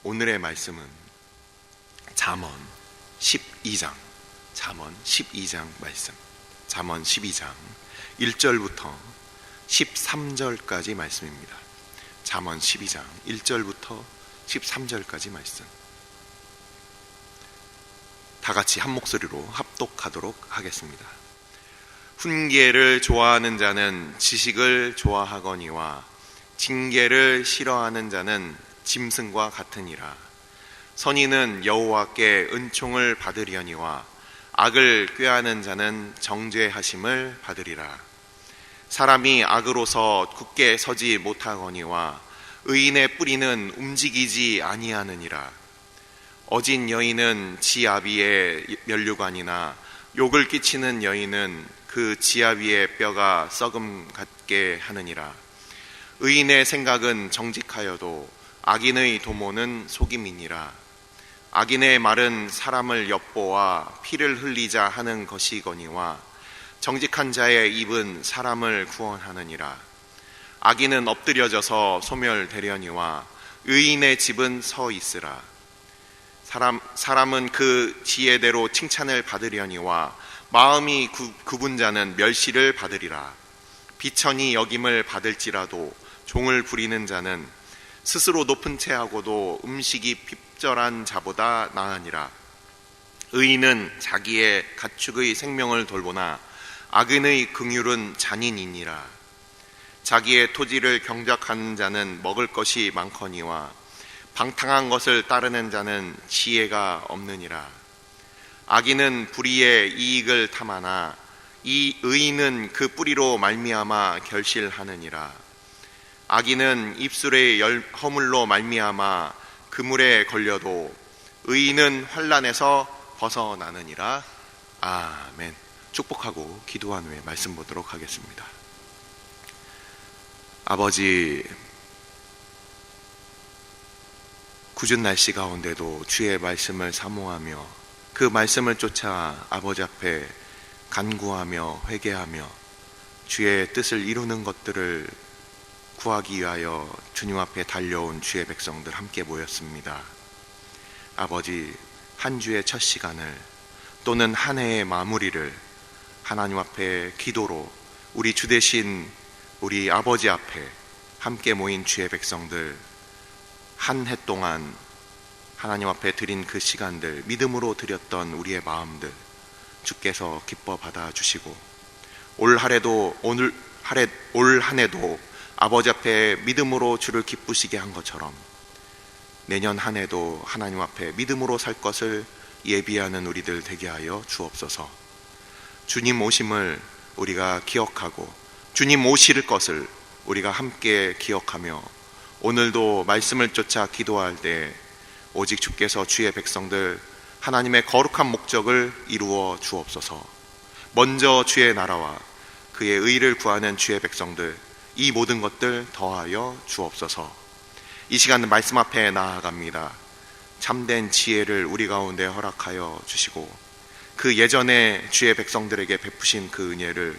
오늘의 말씀은 잠언 12장 말씀, 잠언 12장 1절부터 13절까지 말씀입니다. 잠언 12장 1절부터 13절까지 말씀, 다 같이 한 목소리로 합독하도록 하겠습니다. 훈계를 좋아하는 자는 지식을 좋아하거니와 징계를 싫어하는 자는 짐승과 같으니라. 선인은 여호와께 은총을 받으려니와 악을 꾀하는 자는 정죄하심을 받으리라. 사람이 악으로서 굳게 서지 못하거니와 의인의 뿌리는 움직이지 아니하느니라. 어진 여인은 지아비의 면류관이나 욕을 끼치는 여인은 그 지아비의 뼈가 썩음 같게 하느니라. 의인의 생각은 정직하여도 악인의 도모는 속임이니라. 악인의 말은 사람을 엿보아 피를 흘리자 하는 것이거니와 정직한 자의 입은 사람을 구원하느니라. 악인은 엎드려져서 소멸되려니와 의인의 집은 서 있으라. 사람은 그 지혜대로 칭찬을 받으려니와 마음이 굽은 자는 멸시를 받으리라. 비천히 여김을 받을지라도 종을 부리는 자는 스스로 높은 채하고도 음식이 핍절한 자보다 나으니라. 의인은 자기의 가축의 생명을 돌보나 악인의 긍휼은 잔인이니라. 자기의 토지를 경작하는 자는 먹을 것이 많거니와 방탕한 것을 따르는 자는 지혜가 없느니라. 악인은 불의의 이익을 탐하나 이 의인은 그 뿌리로 말미암아 결실하느니라. 악인은 입술의 허물로 말미암아 그물에 걸려도 의인은 환난에서 벗어나느니라. 아멘. 축복하고 기도한 후에 말씀 보도록 하겠습니다. 아버지, 궂은 날씨 가운데도 주의 말씀을 사모하며 그 말씀을 쫓아 아버지 앞에 간구하며 회개하며 주의 뜻을 이루는 것들을 구하기 위하여 주님 앞에 달려온 주의 백성들 함께 모였습니다. 아버지, 한 주의 첫 시간을 또는 한 해의 마무리를 하나님 앞에 기도로 우리 주 되신 우리 아버지 앞에 함께 모인 주의 백성들 한 해 동안 하나님 앞에 드린 그 시간들, 믿음으로 드렸던 우리의 마음들 주께서 기뻐 받아주시고 올 한 해도 아버지 앞에 믿음으로 주를 기쁘시게 한 것처럼 내년 한 해도 하나님 앞에 믿음으로 살 것을 예비하는 우리들 되게 하여 주옵소서. 주님 오심을 우리가 기억하고 주님 오실 것을 우리가 함께 기억하며 오늘도 말씀을 쫓아 기도할 때 오직 주께서 주의 백성들 하나님의 거룩한 목적을 이루어 주옵소서. 먼저 주의 나라와 그의 의를 구하는 주의 백성들 이 모든 것들 더하여 주옵소서. 이 시간은 말씀 앞에 나아갑니다. 참된 지혜를 우리 가운데 허락하여 주시고 그 예전에 주의 백성들에게 베푸신 그 은혜를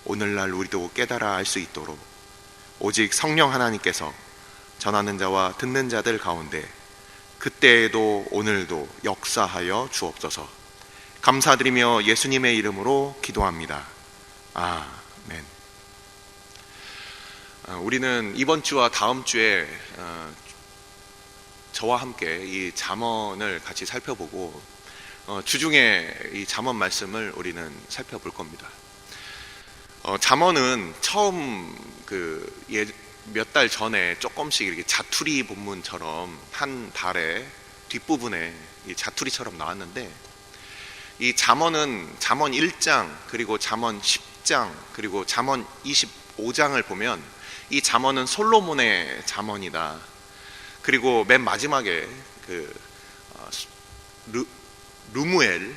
오늘날 우리도 깨달아 알 수 있도록 오직 성령 하나님께서 전하는 자와 듣는 자들 가운데 그때에도 오늘도 역사하여 주옵소서. 감사드리며 예수님의 이름으로 기도합니다. 아멘. 우리는 이번 주와 다음 주에 저와 함께 이 잠언을 같이 살펴보고 주중에 이 잠언 말씀을 우리는 살펴볼 겁니다. 잠언은 처음 몇 달 전에 조금씩 이렇게 자투리 본문처럼 한 달의 뒷부분에 이 자투리처럼 나왔는데 이 잠언은 잠언 1장 그리고 잠언 10장 그리고 잠언 25장을 보면 이 잠언은 솔로몬의 잠언이다. 그리고 맨 마지막에 르무엘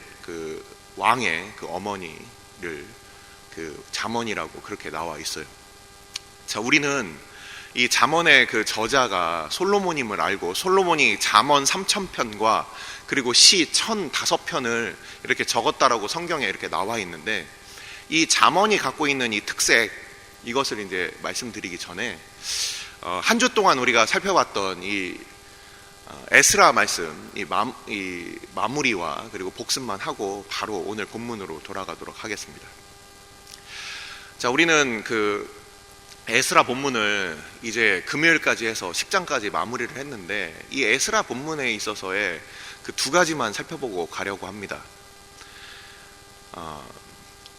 왕의 어머니를 잠언이라고 그렇게 나와 있어요. 자, 우리는 이 잠언의 저자가 솔로몬임을 알고 솔로몬이 잠언 3000편과 그리고 시 1005편을 이렇게 적었다라고 성경에 이렇게 나와 있는데 이 잠언이 갖고 있는 이 특색, 이것을 이제 말씀드리기 전에 한 주 동안 우리가 살펴봤던 이 에스라 말씀 이 마무리와 그리고 복습만 하고 바로 오늘 본문으로 돌아가도록 하겠습니다. 자, 우리는 그 에스라 본문을 이제 금요일까지 해서 10장까지 마무리를 했는데, 이 에스라 본문에 있어서의 그 두 가지만 살펴보고 가려고 합니다.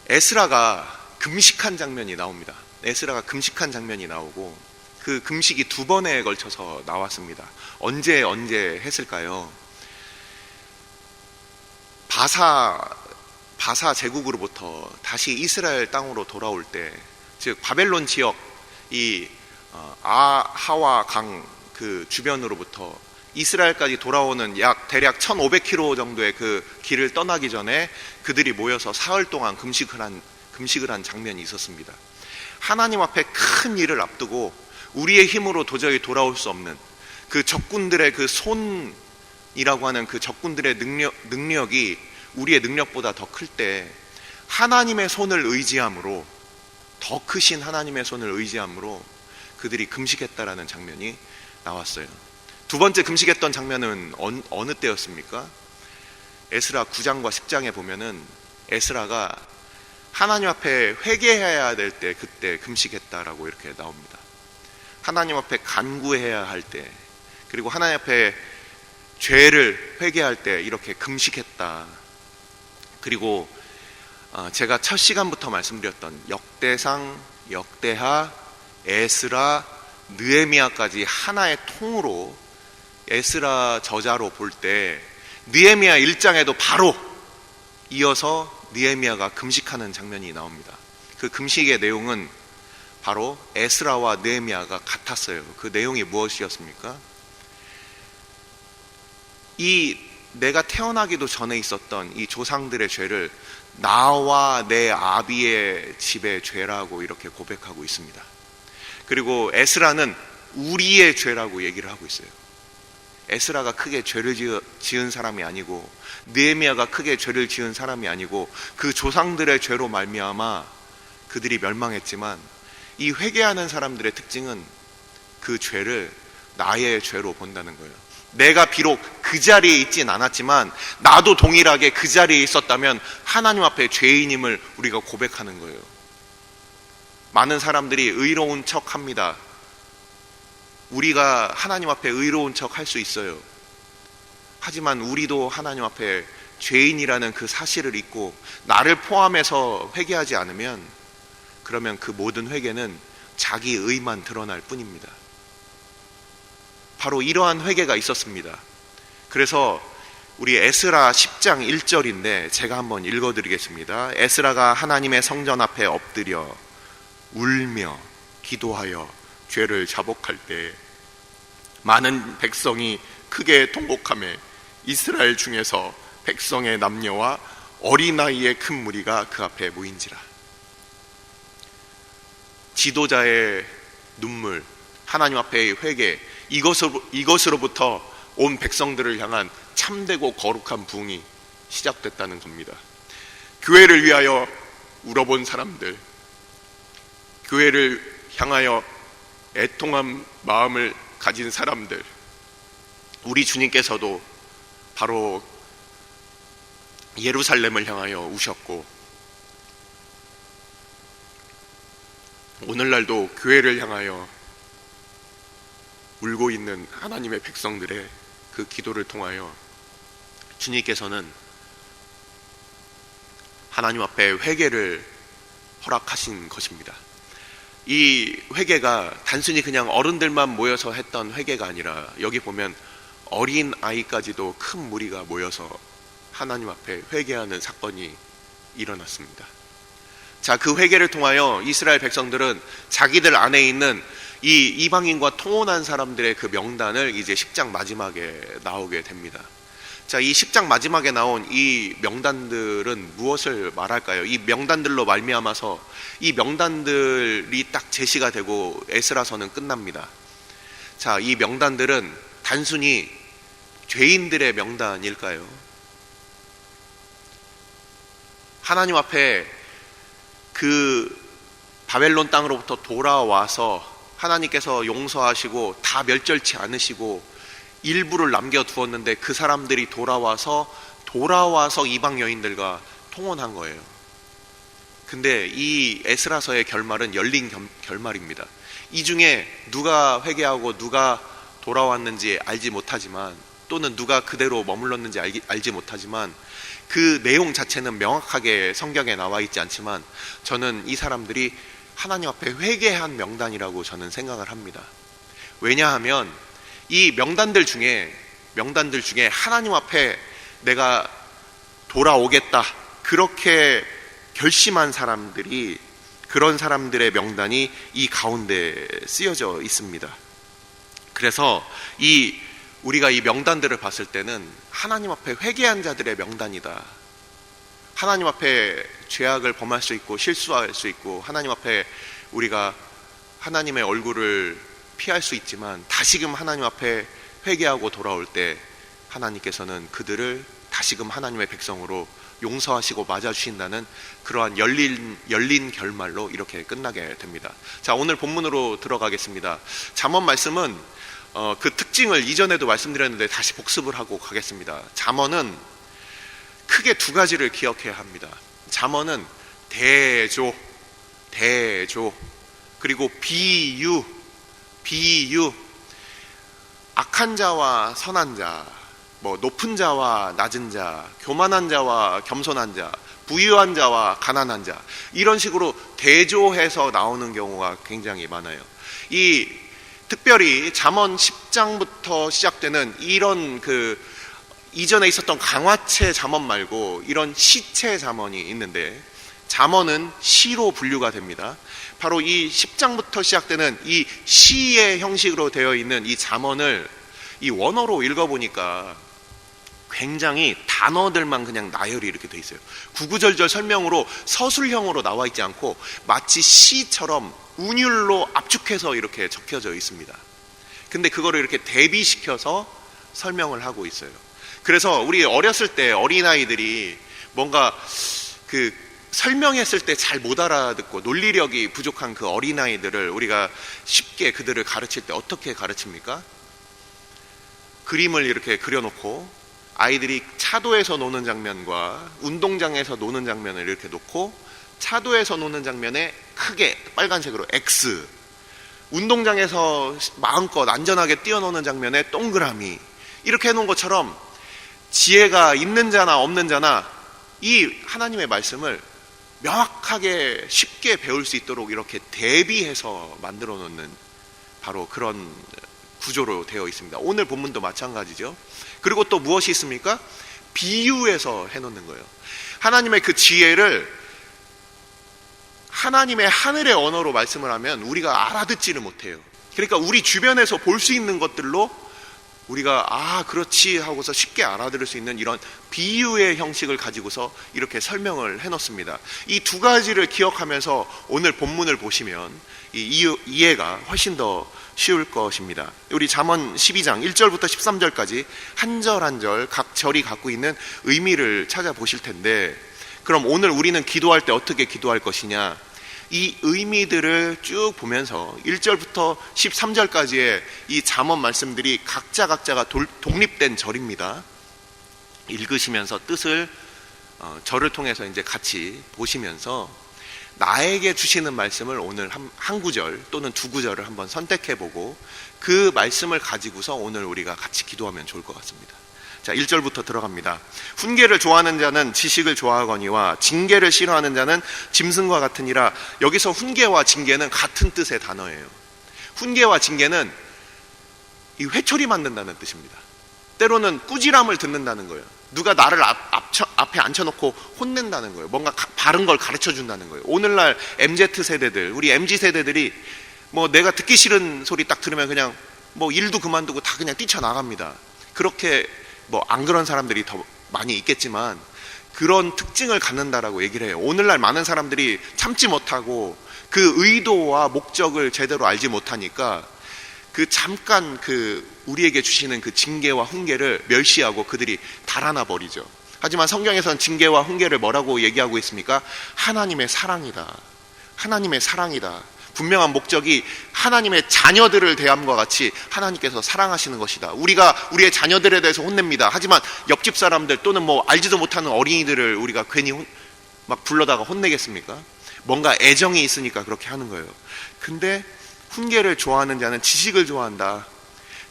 에스라가 금식한 장면이 나옵니다. 에스라가 금식한 장면이 나오고, 그 금식이 두 번에 걸쳐서 나왔습니다. 언제 했을까요? 바사 제국으로부터 다시 이스라엘 땅으로 돌아올 때, 즉 바벨론 지역 이 아하와 강 그 주변으로부터 이스라엘까지 돌아오는 대략 1500km 정도의 그 길을 떠나기 전에 그들이 모여서 사흘 동안 금식을 한 장면이 있었습니다. 하나님 앞에 큰 일을 앞두고 우리의 힘으로 도저히 돌아올 수 없는 그 적군들의 그 손이라고 하는 그 적군들의 능력이 우리의 능력보다 더 클 때 하나님의 손을 의지함으로, 더 크신 하나님의 손을 의지함으로 그들이 금식했다라는 장면이 나왔어요. 두 번째 금식했던 장면은 어느 때였습니까? 에스라 9장과 10장에 보면은 에스라가 하나님 앞에 회개해야 될 때 그때 금식했다라고 이렇게 나옵니다. 하나님 앞에 간구해야 할 때, 그리고 하나님 앞에 죄를 회개할 때 이렇게 금식했다. 그리고 제가 첫 시간부터 말씀드렸던 역대상, 역대하, 에스라, 느헤미야까지 하나의 통으로 에스라 저자로 볼 때 느헤미야 1장에도 바로 이어서 느헤미야가 금식하는 장면이 나옵니다. 그 금식의 내용은 바로 에스라와 느헤미야가 같았어요. 그 내용이 무엇이었습니까? 내가 태어나기도 전에 있었던 이 조상들의 죄를 나와 내 아비의 집의 죄라고 이렇게 고백하고 있습니다. 그리고 에스라는 우리의 죄라고 얘기를 하고 있어요. 에스라가 크게 죄를 지은 사람이 아니고, 느헤미야가 크게 죄를 지은 사람이 아니고, 그 조상들의 죄로 말미암아 그들이 멸망했지만, 이 회개하는 사람들의 특징은 그 죄를 나의 죄로 본다는 거예요. 내가 비록 그 자리에 있진 않았지만 나도 동일하게 그 자리에 있었다면 하나님 앞에 죄인임을 우리가 고백하는 거예요. 많은 사람들이 의로운 척 합니다. 우리가 하나님 앞에 의로운 척 할 수 있어요. 하지만 우리도 하나님 앞에 죄인이라는 그 사실을 잊고 나를 포함해서 회개하지 않으면, 그러면 그 모든 회개는 자기 의만 드러날 뿐입니다. 바로 이러한 회개가 있었습니다. 그래서 우리 에스라 10장 1절인데 제가 한번 읽어드리겠습니다. 에스라가 하나님의 성전 앞에 엎드려 울며 기도하여 죄를 자복할 때 많은 백성이 크게 통곡하며 이스라엘 중에서 백성의 남녀와 어린아이의 큰 무리가 그 앞에 모인지라. 지도자의 눈물, 하나님 앞의 회개, 이것으로부터 온 백성들을 향한 참되고 거룩한 부흥이 시작됐다는 겁니다. 교회를 위하여 울어본 사람들, 교회를 향하여 애통한 마음을 가진 사람들, 우리 주님께서도 바로 예루살렘을 향하여 우셨고, 오늘날도 교회를 향하여 울고 있는 하나님의 백성들의 그 기도를 통하여 주님께서는 하나님 앞에 회개를 허락하신 것입니다. 이 회개가 단순히 그냥 어른들만 모여서 했던 회개가 아니라, 여기 보면 어린 아이까지도 큰 무리가 모여서 하나님 앞에 회개하는 사건이 일어났습니다. 자, 그 회개를 통하여 이스라엘 백성들은 자기들 안에 있는 이 이방인과 통혼한 사람들의 그 명단을 이제 10장 마지막에 나오게 됩니다. 자, 이 10장 마지막에 나온 이 명단들은 무엇을 말할까요? 이 명단들로 말미암아서 이 명단들이 딱 제시가 되고 에스라서는 끝납니다. 자, 이 명단들은 단순히 죄인들의 명단일까요? 하나님 앞에 그 바벨론 땅으로부터 돌아와서 하나님께서 용서하시고 다 멸절치 않으시고 일부를 남겨두었는데 그 사람들이 돌아와서 이방 여인들과 통혼한 거예요. 근데 이 에스라서의 결말은 열린 결말입니다. 이 중에 누가 회개하고 누가 돌아왔는지 알지 못하지만, 또는 누가 그대로 머물렀는지 알지 못하지만, 그 내용 자체는 명확하게 성경에 나와 있지 않지만 저는 이 사람들이 하나님 앞에 회개한 명단이라고 저는 생각을 합니다. 왜냐하면 이 명단들 중에 하나님 앞에 내가 돌아오겠다 그렇게 결심한 사람들이, 그런 사람들의 명단이 이 가운데 쓰여져 있습니다. 그래서 우리가 이 명단들을 봤을 때는 하나님 앞에 회개한 자들의 명단이다. 하나님 앞에 죄악을 범할 수 있고 실수할 수 있고 하나님 앞에 우리가 하나님의 얼굴을 피할 수 있지만 다시금 하나님 앞에 회개하고 돌아올 때 하나님께서는 그들을 다시금 하나님의 백성으로 용서하시고 맞아주신다는 그러한 열린 결말로 이렇게 끝나게 됩니다. 자, 오늘 본문으로 들어가겠습니다. 잠언 말씀은 그 특징을 이전에도 말씀드렸는데 다시 복습을 하고 가겠습니다. 잠언은 크게 두 가지를 기억해야 합니다. 잠언은 대조, 그리고 비유, 악한 자와 선한 자, 높은 자와 낮은 자, 교만한 자와 겸손한 자, 부유한 자와 가난한 자, 이런 식으로 대조해서 나오는 경우가 굉장히 많아요. 특별히 잠언 10장부터 시작되는 이런 이전에 있었던 강화체 잠언 말고 이런 시체 잠언이 있는데, 잠언은 시로 분류가 됩니다. 바로 이 10장부터 시작되는 이 시의 형식으로 되어 있는 이 잠언을 이 원어로 읽어보니까 굉장히 단어들만 그냥 나열이 이렇게 돼 있어요. 구구절절 설명으로 서술형으로 나와 있지 않고 마치 시처럼 운율로 압축해서 이렇게 적혀져 있습니다. 근데 그거를 이렇게 대비시켜서 설명을 하고 있어요. 그래서 우리 어렸을 때 어린아이들이 뭔가 설명했을 때 잘 못 알아듣고 논리력이 부족한 그 어린아이들을 우리가 쉽게 그들을 가르칠 때 어떻게 가르칩니까? 그림을 이렇게 그려놓고 아이들이 차도에서 노는 장면과 운동장에서 노는 장면을 이렇게 놓고, 차도에서 노는 장면에 크게 빨간색으로 X, 운동장에서 마음껏 안전하게 뛰어노는 장면에 동그라미, 이렇게 해놓은 것처럼 지혜가 있는 자나 없는 자나 이 하나님의 말씀을 명확하게 쉽게 배울 수 있도록 이렇게 대비해서 만들어 놓는 바로 그런 구조로 되어 있습니다. 오늘 본문도 마찬가지죠. 그리고 또 무엇이 있습니까? 비유해서 해놓는 거예요. 하나님의 그 지혜를 하나님의 하늘의 언어로 말씀을 하면 우리가 알아듣지를 못해요. 그러니까 우리 주변에서 볼 수 있는 것들로 우리가 그렇지 하고서 쉽게 알아들을 수 있는 이런 비유의 형식을 가지고서 이렇게 설명을 해놓습니다. 이 두 가지를 기억하면서 오늘 본문을 보시면 이해가 훨씬 더 쉬울 것입니다. 우리 잠언 12장 1절부터 13절까지 한 절 한 절 각 절이 갖고 있는 의미를 찾아보실 텐데, 그럼 오늘 우리는 기도할 때 어떻게 기도할 것이냐, 이 의미들을 쭉 보면서 1절부터 13절까지의 이 잠언 말씀들이 각자가 독립된 절입니다. 읽으시면서 뜻을 절을 통해서 이제 같이 보시면서 나에게 주시는 말씀을 오늘 한 구절 또는 두 구절을 한번 선택해보고 그 말씀을 가지고서 오늘 우리가 같이 기도하면 좋을 것 같습니다. 자, 1절부터 들어갑니다. 훈계를 좋아하는 자는 지식을 좋아하거니와 징계를 싫어하는 자는 짐승과 같으니라. 여기서 훈계와 징계는 같은 뜻의 단어예요. 훈계와 징계는 이 회초리 만든다는 뜻입니다. 때로는 꾸지람을 듣는다는 거예요. 누가 나를 앞에 앉혀놓고 혼낸다는 거예요. 뭔가 바른 걸 가르쳐준다는 거예요. 오늘날 MZ세대들, 우리 MZ세대들이 내가 듣기 싫은 소리 딱 들으면 그냥 일도 그만두고 다 그냥 뛰쳐나갑니다. 그렇게 안 그런 사람들이 더 많이 있겠지만 그런 특징을 갖는다라고 얘기를 해요. 오늘날 많은 사람들이 참지 못하고 그 의도와 목적을 제대로 알지 못하니까 잠깐 우리에게 주시는 그 징계와 훈계를 멸시하고 그들이 달아나 버리죠. 하지만 성경에서는 징계와 훈계를 뭐라고 얘기하고 있습니까? 하나님의 사랑이다. 하나님의 사랑이다. 분명한 목적이 하나님의 자녀들을 대함과 같이 하나님께서 사랑하시는 것이다. 우리가 우리의 자녀들에 대해서 혼냅니다. 하지만 옆집 사람들 또는 뭐 알지도 못하는 어린이들을 우리가 괜히 막 불러다가 혼내겠습니까? 뭔가 애정이 있으니까 그렇게 하는 거예요. 근데 훈계를 좋아하는 자는 지식을 좋아한다.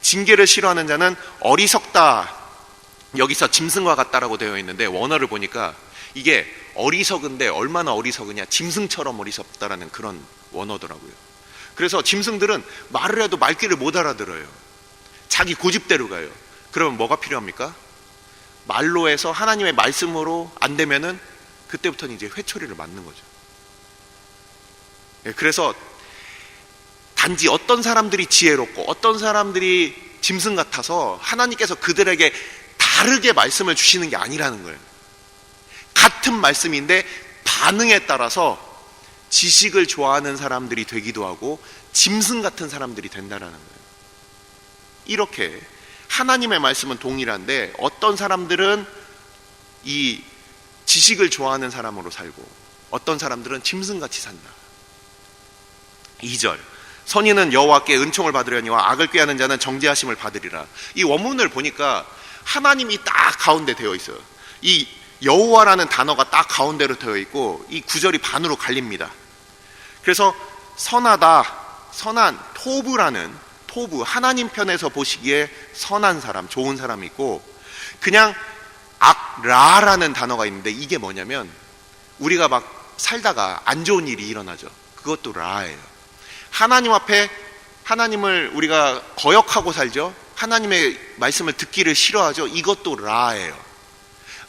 징계를 싫어하는 자는 어리석다. 여기서 짐승과 같다라고 되어 있는데 원어를 보니까 이게 어리석은데 얼마나 어리석으냐, 짐승처럼 어리석다라는 그런 원어더라고요. 그래서 짐승들은 말을 해도 말귀를 못 알아들어요. 자기 고집대로 가요. 그러면 뭐가 필요합니까? 말로 해서 하나님의 말씀으로 안 되면은 그때부터는 이제 회초리를 맞는 거죠. 그래서 단지 어떤 사람들이 지혜롭고 어떤 사람들이 짐승 같아서 하나님께서 그들에게 다르게 말씀을 주시는 게 아니라는 거예요. 같은 말씀인데 반응에 따라서 지식을 좋아하는 사람들이 되기도 하고 짐승 같은 사람들이 된다라는 거예요. 이렇게 하나님의 말씀은 동일한데 어떤 사람들은 이 지식을 좋아하는 사람으로 살고 어떤 사람들은 짐승같이 산다. 2절, 선인은 여호와께 은총을 받으려니와 악을 꾀하는 자는 정죄하심을 받으리라. 이 원문을 보니까 하나님이 딱 가운데 되어 있어요. 이 여호와라는 단어가 딱 가운데로 되어 있고 이 구절이 반으로 갈립니다. 그래서 선하다, 선한, 토브, 하나님 편에서 보시기에 선한 사람, 좋은 사람이 있고, 그냥 악라라는 단어가 있는데 이게 뭐냐면 우리가 막 살다가 안 좋은 일이 일어나죠. 그것도 라예요. 하나님 앞에 하나님을 우리가 거역하고 살죠. 하나님의 말씀을 듣기를 싫어하죠. 이것도 라예요.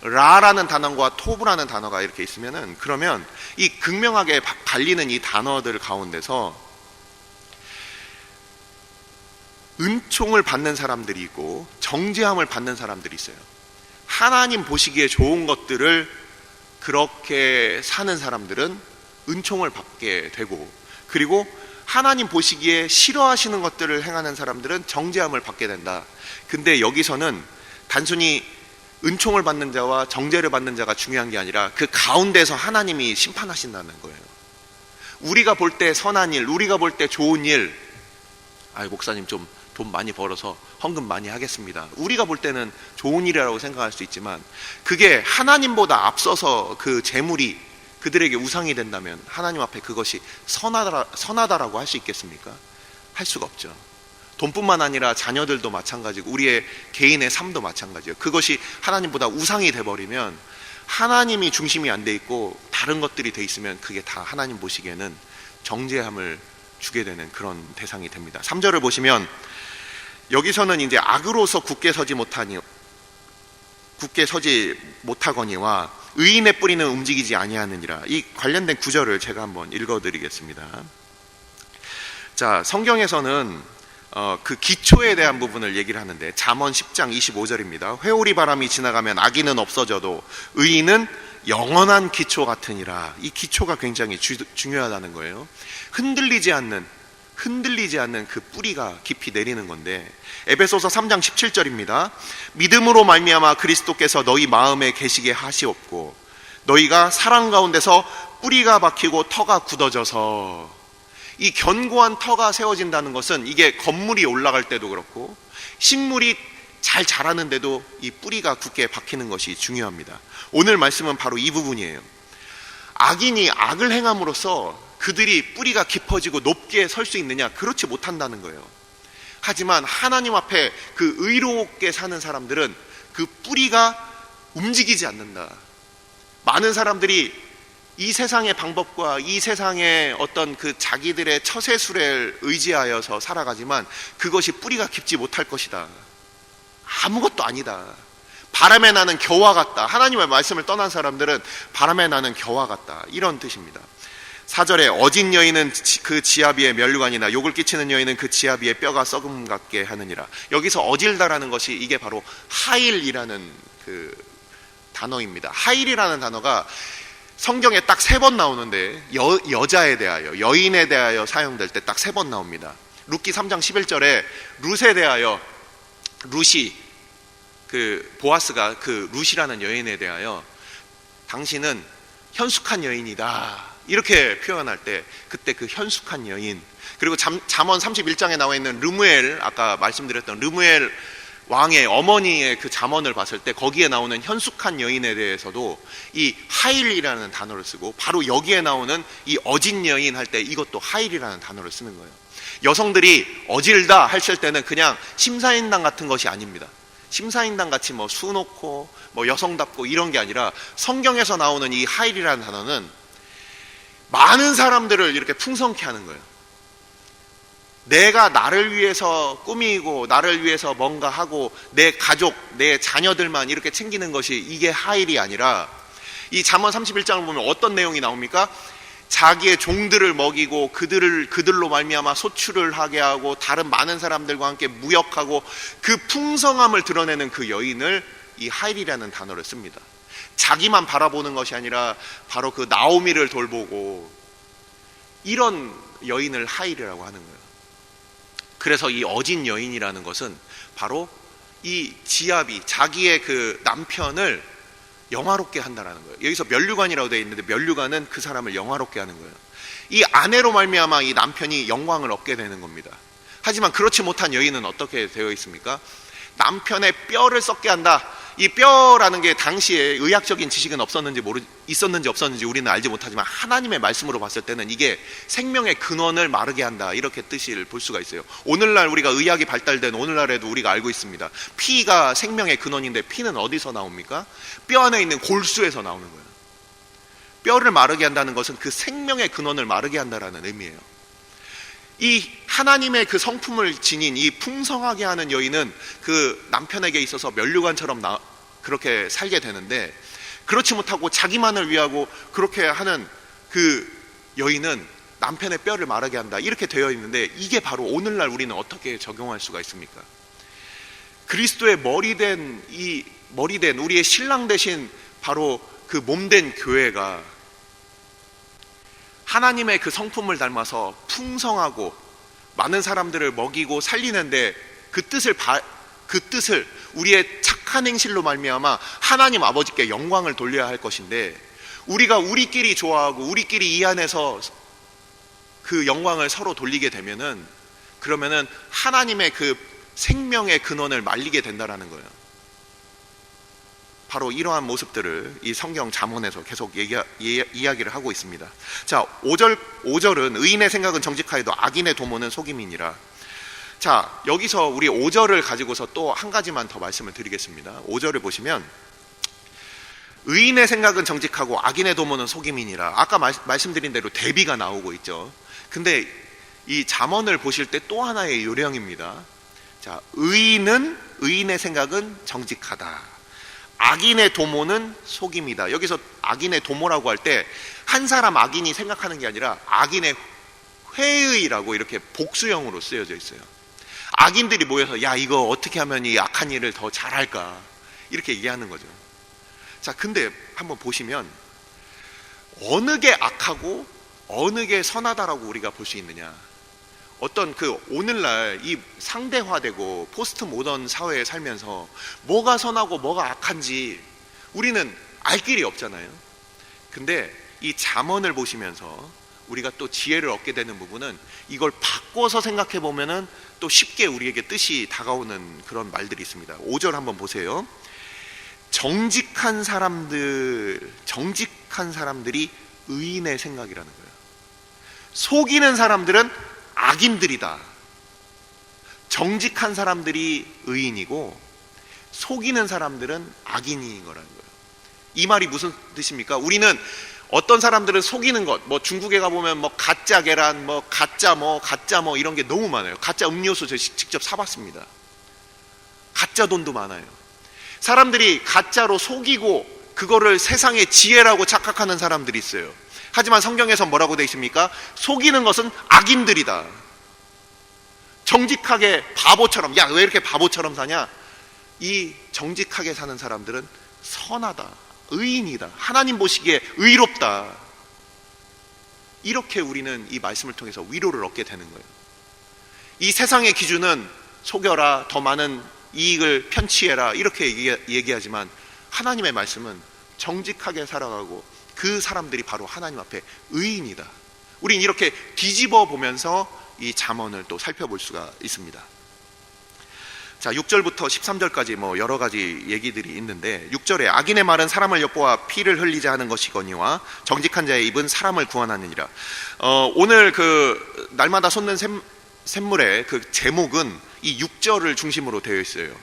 라라는 단어와 토브라는 단어가 이렇게 있으면은, 그러면 이 극명하게 갈리는 이 단어들 가운데서 은총을 받는 사람들이 있고 정죄함을 받는 사람들이 있어요. 하나님 보시기에 좋은 것들을 그렇게 사는 사람들은 은총을 받게 되고, 그리고 하나님 보시기에 싫어하시는 것들을 행하는 사람들은 정죄함을 받게 된다. 근데 여기서는 단순히 은총을 받는 자와 정죄를 받는 자가 중요한 게 아니라 그 가운데서 하나님이 심판하신다는 거예요. 우리가 볼 때 선한 일, 우리가 볼 때 좋은 일, 목사님 좀 돈 많이 벌어서 헌금 많이 하겠습니다. 우리가 볼 때는 좋은 일이라고 생각할 수 있지만 그게 하나님보다 앞서서 그 재물이 그들에게 우상이 된다면 하나님 앞에 그것이 선하다라고 할 수 있겠습니까? 할 수가 없죠. 돈뿐만 아니라 자녀들도 마찬가지고 우리의 개인의 삶도 마찬가지예요. 그것이 하나님보다 우상이 돼버리면, 하나님이 중심이 안 돼 있고 다른 것들이 돼 있으면 그게 다 하나님 보시기에는 정죄함을 주게 되는 그런 대상이 됩니다. 3절을 보시면 여기서는 이제 악으로서 굳게 서지 못하거니와 의인의 뿌리는 움직이지 아니하느니라. 이 관련된 구절을 제가 한번 읽어드리겠습니다. 자, 성경에서는 그 기초에 대한 부분을 얘기를 하는데 잠언 10장 25절입니다. 회오리 바람이 지나가면 악인은 없어져도 의인은 영원한 기초 같으니라. 이 기초가 굉장히 중요하다는 거예요. 흔들리지 않는 그 뿌리가 깊이 내리는 건데, 에베소서 3장 17절입니다. 믿음으로 말미암아 그리스도께서 너희 마음에 계시게 하시옵고 너희가 사랑 가운데서 뿌리가 박히고 터가 굳어져서. 이 견고한 터가 세워진다는 것은 이게 건물이 올라갈 때도 그렇고 식물이 잘 자라는데도 이 뿌리가 굳게 박히는 것이 중요합니다. 오늘 말씀은 바로 이 부분이에요. 악인이 악을 행함으로써 그들이 뿌리가 깊어지고 높게 설 수 있느냐? 그렇지 못한다는 거예요. 하지만 하나님 앞에 그 의롭게 사는 사람들은 그 뿌리가 움직이지 않는다. 많은 사람들이 이 세상의 방법과 이 세상의 어떤 그 자기들의 처세술에 의지하여서 살아가지만 그것이 뿌리가 깊지 못할 것이다. 아무것도 아니다. 바람에 나는 겨와 같다. 하나님의 말씀을 떠난 사람들은 바람에 나는 겨와 같다. 이런 뜻입니다. 4절에 어진 여인은 그 지아비의 멸류관이나 욕을 끼치는 여인은 그 지아비의 뼈가 썩음 같게 하느니라. 여기서 어질다라는 것이 이게 바로 하일이라는 그 단어입니다. 하일이라는 단어가 성경에 딱 3번 나오는데 여자에 대하여, 여인에 대하여 사용될 때 딱 3번 나옵니다. 룻기 3장 11절에 룻에 대하여, 룻이 그 보아스가 그 룻이라는 여인에 대하여 당신은 현숙한 여인이다. 이렇게 표현할 때 그때 그 현숙한 여인, 그리고 잠언 31장에 나와 있는 르무엘, 아까 말씀드렸던 르무엘 왕의 어머니의 그 잠언을 봤을 때 거기에 나오는 현숙한 여인에 대해서도 이 하일이라는 단어를 쓰고, 바로 여기에 나오는 이 어진 여인 할 때 이것도 하일이라는 단어를 쓰는 거예요. 여성들이 어질다 하실 때는 그냥 심사인당 같은 것이 아닙니다. 심사인당 같이 뭐 수놓고 뭐 여성답고 이런 게 아니라, 성경에서 나오는 이 하일이라는 단어는 많은 사람들을 이렇게 풍성케 하는 거예요. 내가 나를 위해서 꾸미고 나를 위해서 뭔가 하고 내 가족, 내 자녀들만 이렇게 챙기는 것이 이게 하일이 아니라, 이 잠언 31장을 보면 어떤 내용이 나옵니까? 자기의 종들을 먹이고 그들로 말미암아 소출을 하게 하고 다른 많은 사람들과 함께 무역하고 그 풍성함을 드러내는 그 여인을 이 하일이라는 단어를 씁니다. 자기만 바라보는 것이 아니라 바로 그 나오미를 돌보고, 이런 여인을 하일이라고 하는 거예요. 그래서 이 어진 여인이라는 것은 바로 이 지압이 자기의 그 남편을 영화롭게 한다라는 거예요. 여기서 면류관이라고 되어 있는데, 면류관은 그 사람을 영화롭게 하는 거예요. 이 아내로 말미암아 이 남편이 영광을 얻게 되는 겁니다. 하지만 그렇지 못한 여인은 어떻게 되어 있습니까? 남편의 뼈를 썩게 한다. 이 뼈라는 게 당시에 의학적인 지식은 있었는지 없었는지 우리는 알지 못하지만, 하나님의 말씀으로 봤을 때는 이게 생명의 근원을 마르게 한다, 이렇게 뜻을 볼 수가 있어요. 오늘날 우리가 의학이 발달된 오늘날에도 우리가 알고 있습니다. 피가 생명의 근원인데, 피는 어디서 나옵니까? 뼈 안에 있는 골수에서 나오는 거예요. 뼈를 마르게 한다는 것은 그 생명의 근원을 마르게 한다라는 의미예요. 이 하나님의 그 성품을 지닌 이 풍성하게 하는 여인은 그 남편에게 있어서 면류관처럼 그렇게 살게 되는데, 그렇지 못하고 자기만을 위하고 그렇게 하는 그 여인은 남편의 뼈를 마르게 한다, 이렇게 되어 있는데, 이게 바로 오늘날 우리는 어떻게 적용할 수가 있습니까? 그리스도의 머리된 우리의 신랑 대신 바로 그 몸된 교회가 하나님의 그 성품을 닮아서 풍성하고 많은 사람들을 먹이고 살리는데, 그 뜻을 우리의 착한 행실로 말미암아 하나님 아버지께 영광을 돌려야 할 것인데, 우리가 우리끼리 좋아하고 우리끼리 이 안에서 그 영광을 서로 돌리게 되면은, 그러면은 하나님의 그 생명의 근원을 말리게 된다라는 거예요. 바로 이러한 모습들을 이 성경 잠언에서 계속 이야기를 하고 있습니다. 자, 5절은 의인의 생각은 정직하여도 악인의 도모는 속임이니라. 자, 여기서 우리 5절을 가지고서 또 한 가지만 더 말씀을 드리겠습니다. 5절을 보시면 의인의 생각은 정직하고 악인의 도모는 속임이니라. 아까 말씀드린 대로 대비가 나오고 있죠. 근데 이 잠언을 보실 때 또 하나의 요령입니다. 자, 의인의 생각은 정직하다. 악인의 도모는 속임이다. 여기서 악인의 도모라고 할 때 한 사람 악인이 생각하는 게 아니라 악인의 회의라고 이렇게 복수형으로 쓰여져 있어요. 악인들이 모여서 야, 이거 어떻게 하면 이 악한 일을 더 잘할까, 이렇게 얘기하는 거죠. 자, 근데 한번 보시면 어느 게 악하고 어느 게 선하다라고 우리가 볼 수 있느냐. 어떤 그 오늘날 이 상대화되고 포스트 모던 사회에 살면서 뭐가 선하고 뭐가 악한지 우리는 알 길이 없잖아요. 근데 이 잠언을 보시면서 우리가 또 지혜를 얻게 되는 부분은, 이걸 바꿔서 생각해 보면은 또 쉽게 우리에게 뜻이 다가오는 그런 말들이 있습니다. 5절 한번 보세요. 정직한 사람들이 의인의 생각이라는 거예요. 속이는 사람들은 악인들이다. 정직한 사람들이 의인이고 속이는 사람들은 악인인 거라는 거예요. 이 말이 무슨 뜻입니까? 우리는 어떤 사람들은 속이는 것, 뭐 중국에 가보면 뭐 가짜 계란, 뭐 가짜 이런 게 너무 많아요. 가짜 음료수 저 직접 사봤습니다. 가짜 돈도 많아요. 사람들이 가짜로 속이고 그거를 세상의 지혜라고 착각하는 사람들이 있어요. 하지만 성경에서 뭐라고 되어 있습니까? 속이는 것은 악인들이다. 정직하게 바보처럼, 야, 왜 이렇게 바보처럼 사냐? 이 정직하게 사는 사람들은 선하다, 의인이다, 하나님 보시기에 의롭다. 이렇게 우리는 이 말씀을 통해서 위로를 얻게 되는 거예요. 이 세상의 기준은 속여라, 더 많은 이익을 편취해라, 이렇게 얘기하지만 하나님의 말씀은 정직하게 살아가고 그 사람들이 바로 하나님 앞에 의인이다. 우린 이렇게 뒤집어 보면서 이 잠언을 또 살펴볼 수가 있습니다. 자, 6절부터 13절까지 뭐 여러 가지 얘기들이 있는데, 6절에 악인의 말은 사람을 엿보아 피를 흘리자 하는 것이거니와 정직한 자의 입은 사람을 구원하느니라. 오늘 그 날마다 솟는 샘물의 그 제목은 이 6절을 중심으로 되어 있어요.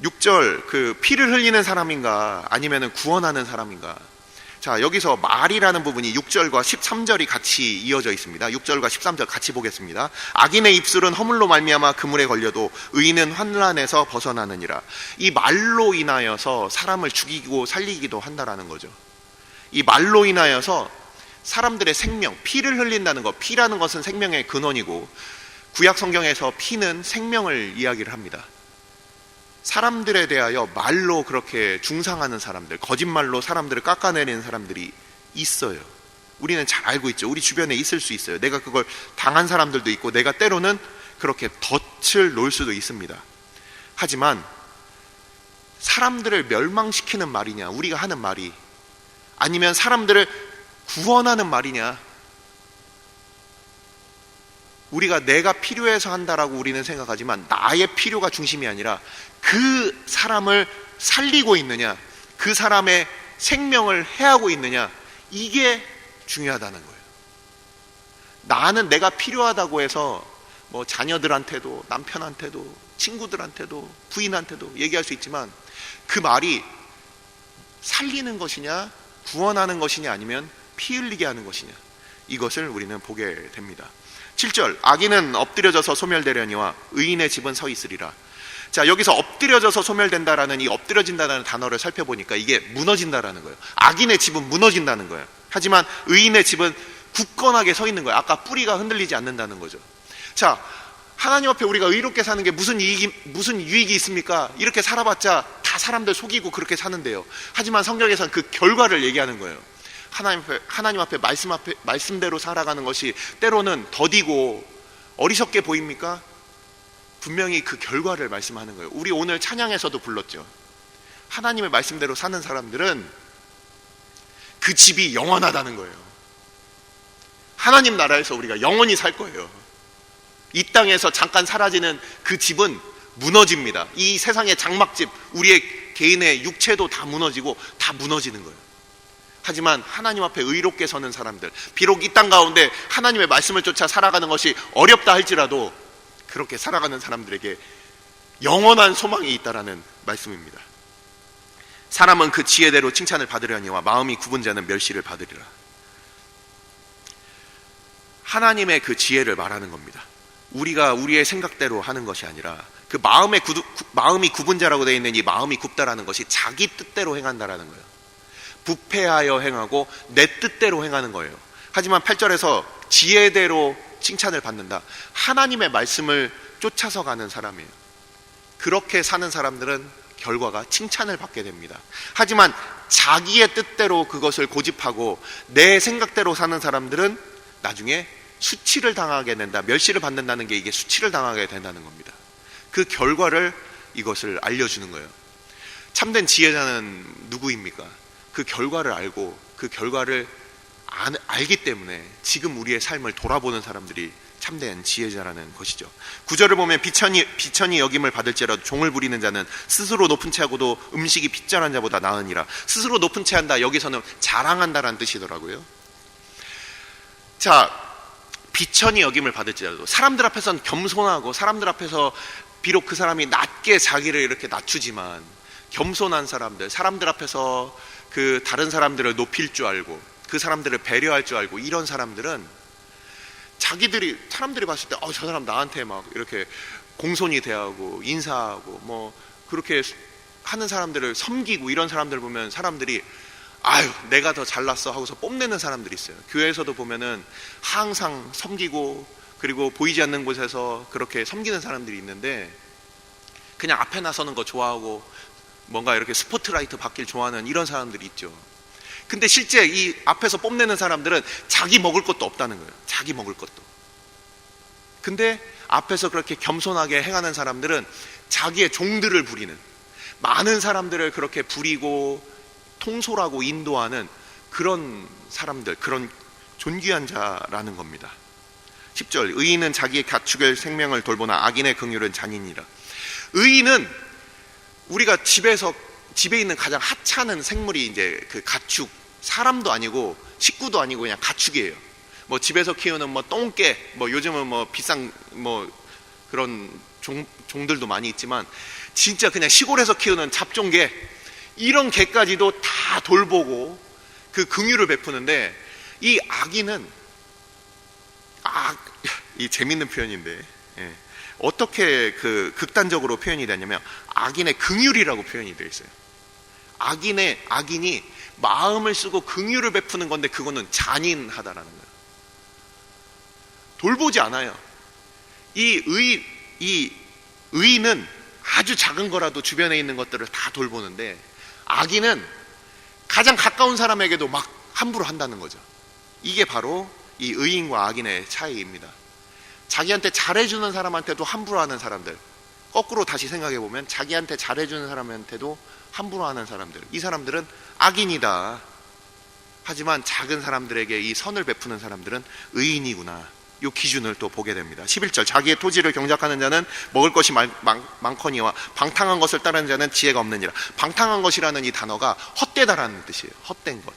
6절, 그 피를 흘리는 사람인가 아니면은 구원하는 사람인가. 자, 여기서 말이라는 부분이 6절과 13절이 같이 이어져 있습니다. 6절과 13절 같이 보겠습니다. 악인의 입술은 허물로 말미암아 그물에 걸려도 의인은 환난에서 벗어나느니라. 이 말로 인하여서 사람을 죽이고 살리기도 한다라는 거죠. 이 말로 인하여서 사람들의 생명, 피를 흘린다는 것, 피라는 것은 생명의 근원이고, 구약 성경에서 피는 생명을 이야기를 합니다. 사람들에 대하여 말로 그렇게 중상하는 사람들, 거짓말로 사람들을 깎아내리는 사람들이 있어요. 우리는 잘 알고 있죠. 우리 주변에 있을 수 있어요. 내가 그걸 당한 사람들도 있고, 내가 때로는 그렇게 덫을 놓을 수도 있습니다. 하지만 사람들을 멸망시키는 말이냐, 우리가 하는 말이, 아니면 사람들을 구원하는 말이냐, 우리가 내가 필요해서 한다라고 우리는 생각하지만 나의 필요가 중심이 아니라 그 사람을 살리고 있느냐, 그 사람의 생명을 해하고 있느냐, 이게 중요하다는 거예요. 나는 내가 필요하다고 해서 뭐 자녀들한테도, 남편한테도, 친구들한테도, 부인한테도 얘기할 수 있지만, 그 말이 살리는 것이냐, 구원하는 것이냐, 아니면 피 흘리게 하는 것이냐, 이것을 우리는 보게 됩니다. 7절, 악인은 엎드려져서 소멸되려니와 의인의 집은 서 있으리라. 자, 여기서 엎드려져서 소멸된다라는, 이 엎드려진다라는 단어를 살펴보니까 이게 무너진다라는 거예요. 악인의 집은 무너진다는 거예요. 하지만 의인의 집은 굳건하게 서 있는 거예요. 아까 뿌리가 흔들리지 않는다는 거죠. 자, 하나님 앞에 우리가 의롭게 사는 게 무슨 유익이 있습니까? 이렇게 살아봤자 다 사람들 속이고 그렇게 사는데요. 하지만 성경에서는 그 결과를 얘기하는 거예요. 하나님 앞에 말씀대로 살아가는 것이 때로는 더디고 어리석게 보입니까? 분명히 그 결과를 말씀하는 거예요. 우리 오늘 찬양에서도 불렀죠. 하나님의 말씀대로 사는 사람들은 그 집이 영원하다는 거예요. 하나님 나라에서 우리가 영원히 살 거예요. 이 땅에서 잠깐 사라지는 그 집은 무너집니다. 이 세상의 장막집, 우리의 개인의 육체도 다 무너지고 다 무너지는 거예요. 하지만 하나님 앞에 의롭게 서는 사람들, 비록 이 땅 가운데 하나님의 말씀을 쫓아 살아가는 것이 어렵다 할지라도 그렇게 살아가는 사람들에게 영원한 소망이 있다라는 말씀입니다. 사람은 그 지혜대로 칭찬을 받으려니와 마음이 굽은 자는 멸시를 받으리라. 하나님의 그 지혜를 말하는 겁니다. 우리가 우리의 생각대로 하는 것이 아니라, 그 마음이 굽은 자라고 되어 있는 이 마음이 굽다라는 것이 자기 뜻대로 행한다라는 거예요. 부패하여 행하고 내 뜻대로 행하는 거예요. 하지만 8절에서 지혜대로 칭찬을 받는다. 하나님의 말씀을 쫓아서 가는 사람이에요. 그렇게 사는 사람들은 결과가 칭찬을 받게 됩니다. 하지만 자기의 뜻대로 그것을 고집하고 내 생각대로 사는 사람들은 나중에 수치를 당하게 된다. 멸시를 받는다는 게 이게 수치를 당하게 된다는 겁니다. 그 결과를, 이것을 알려주는 거예요. 참된 지혜자는 누구입니까? 그 결과를 알고 그 결과를 알기 때문에 지금 우리의 삶을 돌아보는 사람들이 참된 지혜자라는 것이죠. 9절을 보면 비천이 여김을 받을지라도 종을 부리는 자는 스스로 높은 채하고도 음식이 빗절한 자보다 나으니라. 스스로 높은 채한다, 여기서는 자랑한다라는 뜻이더라고요. 자, 비천이 여김을 받을지라도, 사람들 앞에서는 겸손하고 사람들 앞에서 비록 그 사람이 낮게 자기를 이렇게 낮추지만 겸손한 사람들, 사람들 앞에서 그 다른 사람들을 높일 줄 알고 그 사람들을 배려할 줄 알고, 이런 사람들은 사람들이 봤을 때 저 사람 나한테 막 이렇게 공손히 대하고 인사하고 뭐 그렇게 하는 사람들을 섬기고, 이런 사람들 보면 사람들이 내가 더 잘났어 하고서 뽐내는 사람들이 있어요. 교회에서도 보면은 항상 섬기고, 그리고 보이지 않는 곳에서 그렇게 섬기는 사람들이 있는데, 그냥 앞에 나서는 거 좋아하고 뭔가 이렇게 스포트라이트 받길 좋아하는 이런 사람들이 있죠. 근데 실제 이 앞에서 뽐내는 사람들은 자기 먹을 것도 없다는 거예요. 자기 먹을 것도. 근데 앞에서 그렇게 겸손하게 행하는 사람들은 자기의 종들을 부리는, 많은 사람들을 그렇게 부리고 통솔하고 인도하는 그런 사람들, 그런 존귀한 자라는 겁니다. 10절, 의인은 자기의 가축의 생명을 돌보나 악인의 긍휼은 잔인이라. 의인은 우리가 집에 있는 가장 하찮은 생물이 이제 그 가축, 사람도 아니고 식구도 아니고 그냥 가축이에요. 뭐 집에서 키우는 뭐 똥개, 뭐 요즘은 뭐 비싼 뭐 그런 종들도 많이 있지만 진짜 그냥 시골에서 키우는 잡종개, 이런 개까지도 다 돌보고 그 긍휼을 베푸는데, 이 악인은 이 재밌는 표현인데, 어떻게 그 극단적으로 표현이 되냐면 악인의 긍휼이라고 표현이 되어 있어요. 악인이 마음을 쓰고 긍휼을 베푸는 건데 그거는 잔인하다라는 거예요. 돌보지 않아요. 이 의인은 아주 작은 거라도 주변에 있는 것들을 다 돌보는데, 악인은 가장 가까운 사람에게도 막 함부로 한다는 거죠. 이게 바로 이 의인과 악인의 차이입니다. 자기한테 잘해주는 사람한테도 함부로 하는 사람들, 거꾸로 다시 생각해보면 자기한테 잘해주는 사람한테도 함부로 하는 사람들, 이 사람들은 악인이다. 하지만 작은 사람들에게 이 선을 베푸는 사람들은 의인이구나, 이 기준을 또 보게 됩니다. 11절, 자기의 토지를 경작하는 자는 먹을 것이 많거니와 방탕한 것을 따르는 자는 지혜가 없느니라. 방탕한 것이라는 이 단어가 헛되다라는 뜻이에요. 헛된 것.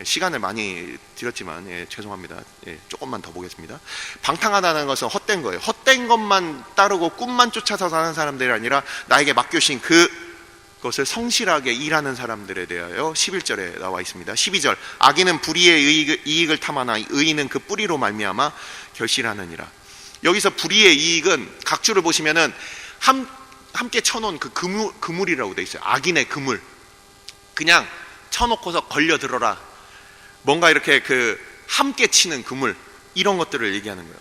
시간을 많이 들였지만 죄송합니다. 조금만 더 보겠습니다. 방탕하다는 것은 헛된 거예요. 헛된 것만 따르고 꿈만 쫓아서 사는 사람들이 아니라 나에게 맡겨주신 그것을 성실하게 일하는 사람들에 대하여 11절에 나와 있습니다. 12절, 악인은 불의의 이익을 탐하나 의인은 그 뿌리로 말미암아 결실하느니라. 여기서 불의의 이익은 각주를 보시면은 함께 쳐놓은 그 그물이라고 돼 있어요. 악인의 그물. 그냥 쳐놓고서 걸려들어라, 뭔가 이렇게 함께 치는 그물, 이런 것들을 얘기하는 거예요.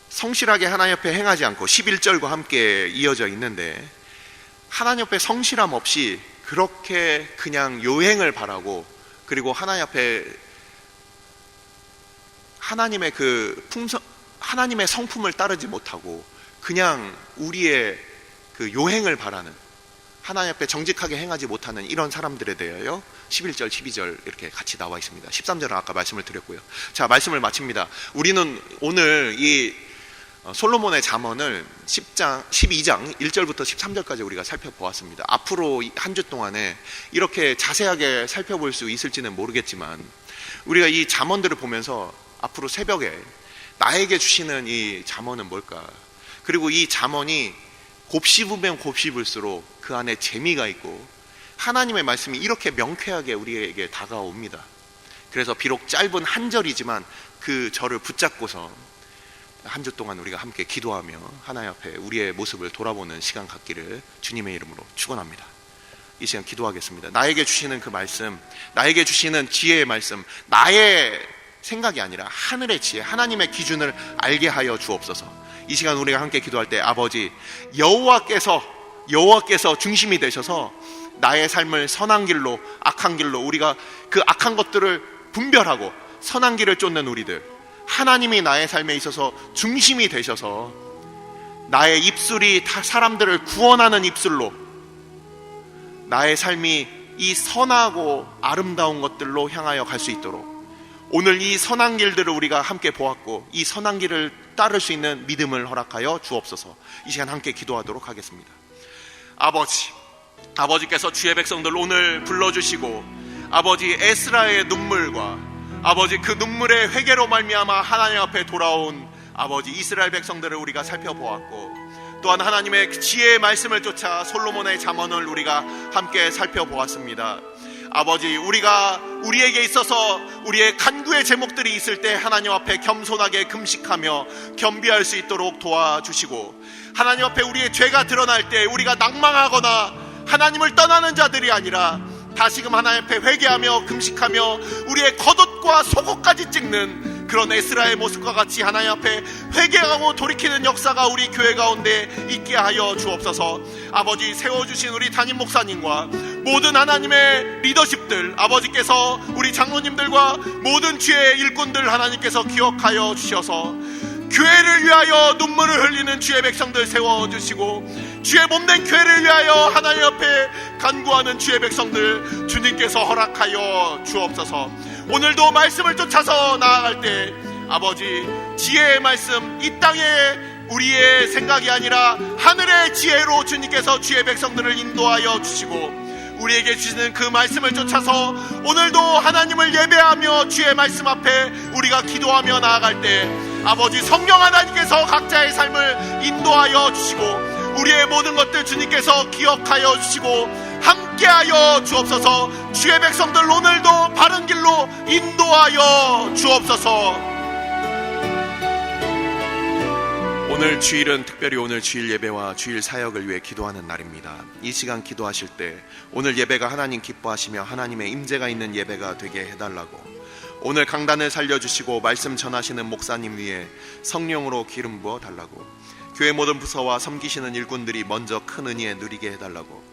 성실하게 하나님 앞에 행하지 않고 11절과 함께 이어져 있는데, 하나님 앞에 성실함 없이 그렇게 그냥 요행을 바라고, 그리고 하나님 앞에 하나님의 하나님의 성품을 따르지 못하고 그냥 우리의 그 요행을 바라는, 하나님 앞에 정직하게 행하지 못하는 이런 사람들에 대하여 11절, 12절 이렇게 같이 나와 있습니다. 13절은 아까 말씀을 드렸고요. 자, 말씀을 마칩니다. 우리는 오늘 이 솔로몬의 잠언을 12장 1절부터 13절까지 우리가 살펴보았습니다. 앞으로 한 주 동안에 이렇게 자세하게 살펴볼 수 있을지는 모르겠지만, 우리가 이 잠언들을 보면서 앞으로 새벽에 나에게 주시는 이 잠언은 뭘까? 그리고 이 잠언이 곱씹으면 곱씹을수록 그 안에 재미가 있고 하나님의 말씀이 이렇게 명쾌하게 우리에게 다가옵니다. 그래서 비록 짧은 한 절이지만 그 절을 붙잡고서 한 주 동안 우리가 함께 기도하며 하나님 앞에 우리의 모습을 돌아보는 시간 갖기를 주님의 이름으로 축원합니다. 이 시간 기도하겠습니다. 나에게 주시는 그 말씀, 나에게 주시는 지혜의 말씀, 나의 생각이 아니라 하늘의 지혜, 하나님의 기준을 알게 하여 주옵소서. 이 시간 우리가 함께 기도할 때 아버지, 여호와께서 중심이 되셔서 나의 삶을 선한 길로 악한 길로, 우리가 그 악한 것들을 분별하고 선한 길을 쫓는 우리들, 하나님이 나의 삶에 있어서 중심이 되셔서 나의 입술이 다 사람들을 구원하는 입술로, 나의 삶이 이 선하고 아름다운 것들로 향하여 갈 수 있도록 오늘 이 선한 길들을 우리가 함께 보았고 이 선한 길을 따를 수 있는 믿음을 허락하여 주옵소서. 이 시간 함께 기도하도록 하겠습니다. 아버지께서 주의 백성들 오늘 불러주시고, 아버지 에스라의 눈물과 아버지 그 눈물의 회개로 말미암아 하나님 앞에 돌아온 아버지 이스라엘 백성들을 우리가 살펴보았고, 또한 하나님의 지혜의 말씀을 쫓아 솔로몬의 잠언을 우리가 함께 살펴보았습니다. 아버지, 우리에게 있어서 우리의 간구의 제목들이 있을 때 하나님 앞에 겸손하게 금식하며 겸비할 수 있도록 도와주시고, 하나님 앞에 우리의 죄가 드러날 때 우리가 낭망하거나 하나님을 떠나는 자들이 아니라 다시금 하나님 앞에 회개하며 금식하며 우리의 겉옷과 속옷까지 찍는 그런 에스라의 모습과 같이 하나님 앞에 회개하고 돌이키는 역사가 우리 교회 가운데 있게 하여 주옵소서. 아버지, 세워주신 우리 담임 목사님과 모든 하나님의 리더십들, 아버지께서 우리 장로님들과 모든 주의 일꾼들 하나님께서 기억하여 주셔서 교회를 위하여 눈물을 흘리는 주의 백성들 세워주시고, 주의 몸된 교회를 위하여 하나님 앞에 간구하는 주의 백성들 주님께서 허락하여 주옵소서. 오늘도 말씀을 쫓아서 나아갈 때 아버지, 지혜의 말씀, 이 땅에 우리의 생각이 아니라 하늘의 지혜로 주님께서 주의 백성들을 인도하여 주시고, 우리에게 주시는 그 말씀을 쫓아서 오늘도 하나님을 예배하며 주의 말씀 앞에 우리가 기도하며 나아갈 때 아버지, 성령 하나님께서 각자의 삶을 인도하여 주시고 우리의 모든 것들 주님께서 기억하여 주시고 함께하여 주옵소서. 주의 백성들 오늘도 바른 길로 인도하여 주옵소서. 오늘 주일은 특별히 오늘 주일 예배와 주일 사역을 위해 기도하는 날입니다. 이 시간 기도하실 때 오늘 예배가 하나님 기뻐하시며 하나님의 임재가 있는 예배가 되게 해달라고, 오늘 강단을 살려주시고 말씀 전하시는 목사님 위에 성령으로 기름 부어 달라고, 교회 모든 부서와 섬기시는 일꾼들이 먼저 큰 은혜 누리게 해달라고,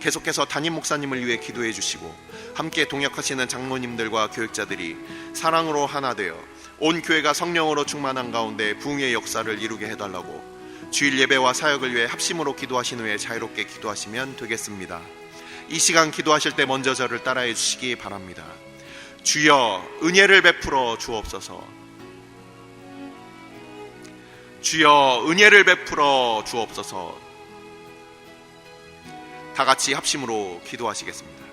계속해서 담임 목사님을 위해 기도해 주시고 함께 동역하시는 장로님들과 교육자들이 사랑으로 하나 되어 온 교회가 성령으로 충만한 가운데 부흥의 역사를 이루게 해달라고, 주일 예배와 사역을 위해 합심으로 기도하신 후에 자유롭게 기도하시면 되겠습니다. 이 시간 기도하실 때 먼저 저를 따라해 주시기 바랍니다. 주여 은혜를 베풀어 주옵소서. 주여 은혜를 베풀어 주옵소서. 다 같이 합심으로 기도하시겠습니다.